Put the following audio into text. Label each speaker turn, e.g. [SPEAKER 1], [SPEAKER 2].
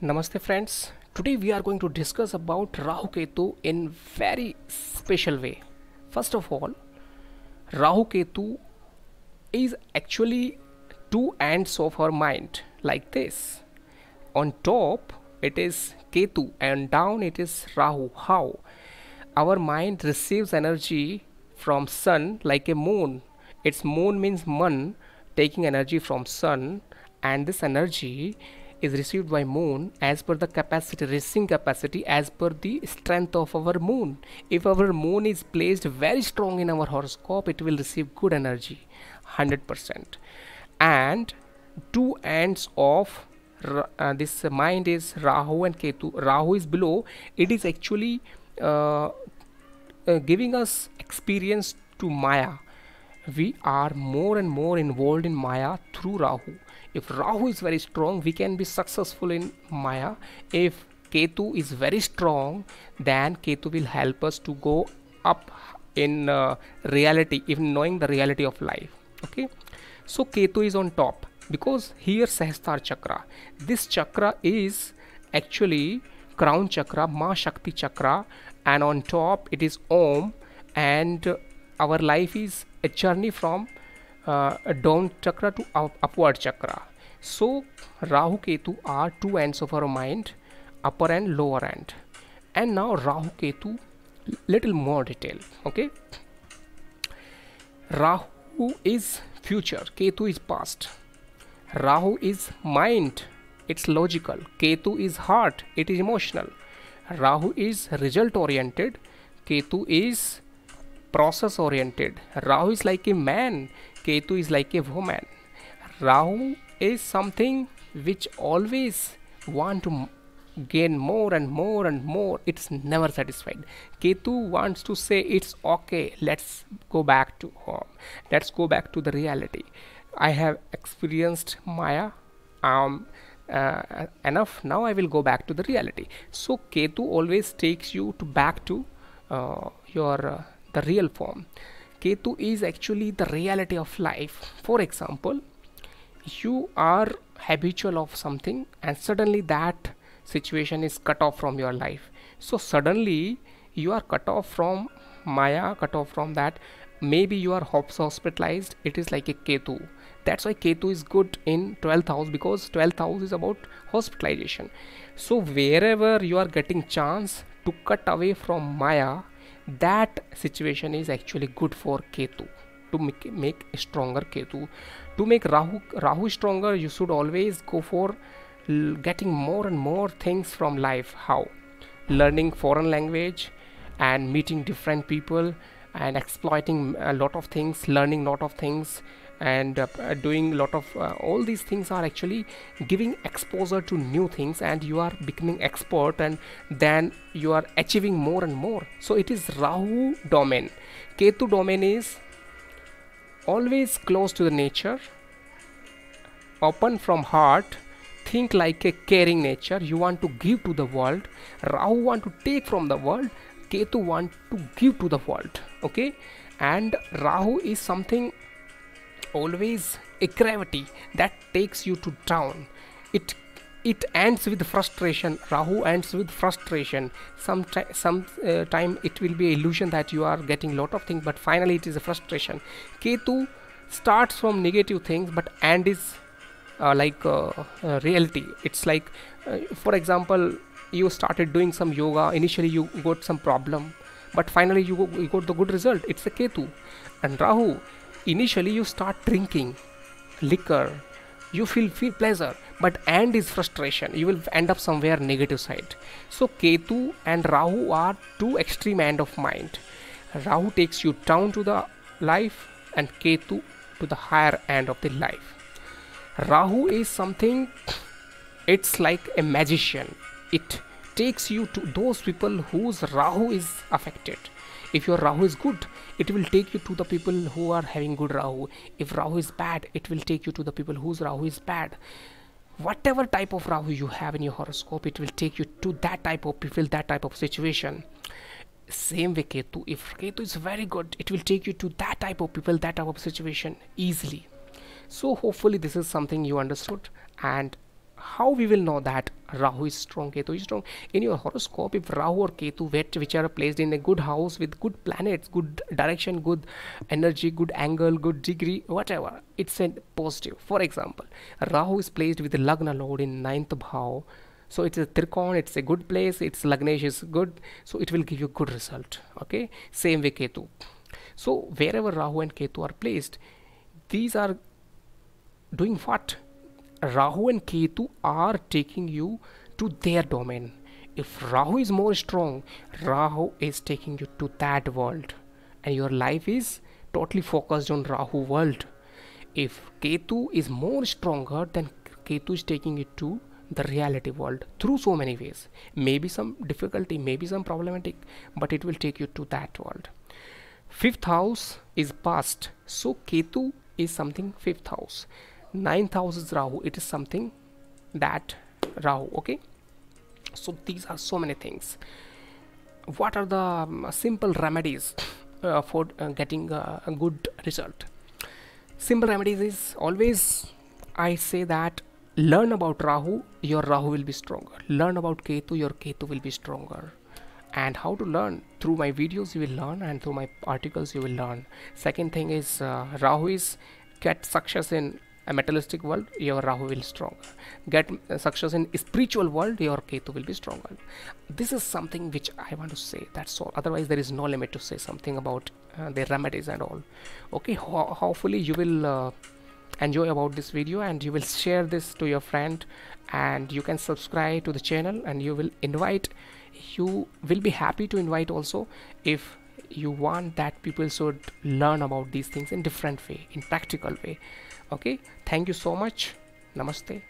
[SPEAKER 1] Namaste friends. Today we are going to discuss about Rahu Ketu in very special way. First of all, Rahu Ketu is actually two ends of our mind like this. On top it is Ketu and down it is Rahu. How? Our mind receives energy from sun like a moon. Its moon means man taking energy from sun, and this energy is received by moon as per the capacity, receiving capacity as per the strength of our moon. If our moon is placed very strong in our horoscope, it will receive good energy 100%. And two ends of this mind is Rahu and Ketu. Rahu is below. It is actually giving us experience to Maya. We are more and more involved in Maya through Rahu. If Rahu is very strong, we can be successful in Maya. If Ketu is very strong, then Ketu will help us to go up in reality, even knowing the reality of life. Okay, so Ketu is on top because here Sahasrar chakra. This chakra is actually crown chakra, Ma Shakti chakra, and on top it is Om, and our life is a journey from a down chakra to upward chakra. So Rahu Ketu are two ends of our mind, upper and lower end. And now Rahu Ketu, little more detail. Okay, Rahu is future, Ketu is past. Rahu is mind, it's logical. Ketu is heart, it is emotional. Rahu is result oriented, Ketu is process oriented. Rahu is like a man, Ketu is like a woman. Rahu is something which always want to gain more and more and more. It's never satisfied. Ketu wants to say it's okay, let's go back to home, let's go back to the reality. I have experienced Maya, enough, now I will go back to the reality. So Ketu always takes you to back to your the real form. Ketu is actually the reality of life. For example, you are habitual of something and suddenly that situation is cut off from your life. So suddenly you are cut off from Maya, cut off from that. Maybe you are hospitalized. It is like a Ketu. That's why Ketu is good in 12th house, because 12th house is about hospitalization. So wherever you are getting chance to cut away from Maya, that situation is actually good for Ketu to make a stronger Ketu. To make Rahu stronger, you should always go for getting more and more things from life. How? Learning foreign language and meeting different people and exploiting a lot of things, learning lot of things, and doing lot of all these things are actually giving exposure to new things, and you are becoming expert, and then you are achieving more and more. So it is Rahu domain. Ketu domain is always close to the nature, open from heart, think like a caring nature. You want to give to the world. Rahu want to take from the world, Ketu want to give to the world. Okay, and Rahu is something always a gravity that takes you to down. It ends with frustration. Rahu ends with frustration. Some time it will be illusion that you are getting lot of things, but finally it is a frustration. Ketu starts from negative things but end is reality. It's like for example, you started doing some yoga. Initially you got some problem, but finally you got the good result. It's a Ketu. And Rahu, initially you start drinking liquor, you feel pleasure, but end is frustration. You will end up somewhere negative side. So Ketu and Rahu are two extreme end of mind. Rahu takes you down to the life and Ketu to the higher end of the life. Rahu is something, it's like a magician. It takes you to those people whose Rahu is affected. If your Rahu is good, it will take you to the people who are having good Rahu. If Rahu is bad, it will take you to the people whose Rahu is bad. Whatever type of Rahu you have in your horoscope, it will take you to that type of people, that type of situation. Same way Ketu. If Ketu is very good, it will take you to that type of people, that type of situation easily. So hopefully this is something you understood, and how how we will know that Rahu is strong, Ketu is strong? In your horoscope, if Rahu or Ketu, which are placed in a good house with good planets, good direction, good energy, good angle, good degree, whatever, it's a positive. For example, Rahu is placed with the Lagna Lord in 9th bhav, so it's a Trikon, it's a good place, its Lagnesh is good, so it will give you good result. Okay, same way Ketu. So wherever Rahu and Ketu are placed, these are doing what? Rahu and Ketu are taking you to their domain. If Rahu is more strong, Rahu is taking you to that world, and your life is totally focused on Rahu world. If Ketu is more stronger, then Ketu is taking you to the reality world through so many ways. Maybe some difficulty, maybe some problematic, but it will take you to that world. Fifth house is past, so Ketu is something fifth house. Ninth house is Rahu, it is something that Rahu. Okay, so these are so many things. What are the simple remedies for getting a good result? Simple remedies is always, I say that, learn about Rahu, your Rahu will be stronger. Learn about Ketu, your Ketu will be stronger. And how to learn? Through my videos you will learn, and through my articles you will learn. Second thing is Rahu is get success in a materialistic world, your Rahu will be stronger. Get success in spiritual world, your Ketu will be stronger. This is something which I want to say, that's all. Otherwise there is no limit to say something about the remedies and all. Okay, hopefully you will enjoy about this video, and you will share this to your friend, and you can subscribe to the channel, and you will be happy to invite also if you want that people should learn about these things in different way, in practical way. Okay, thank you so much. Namaste.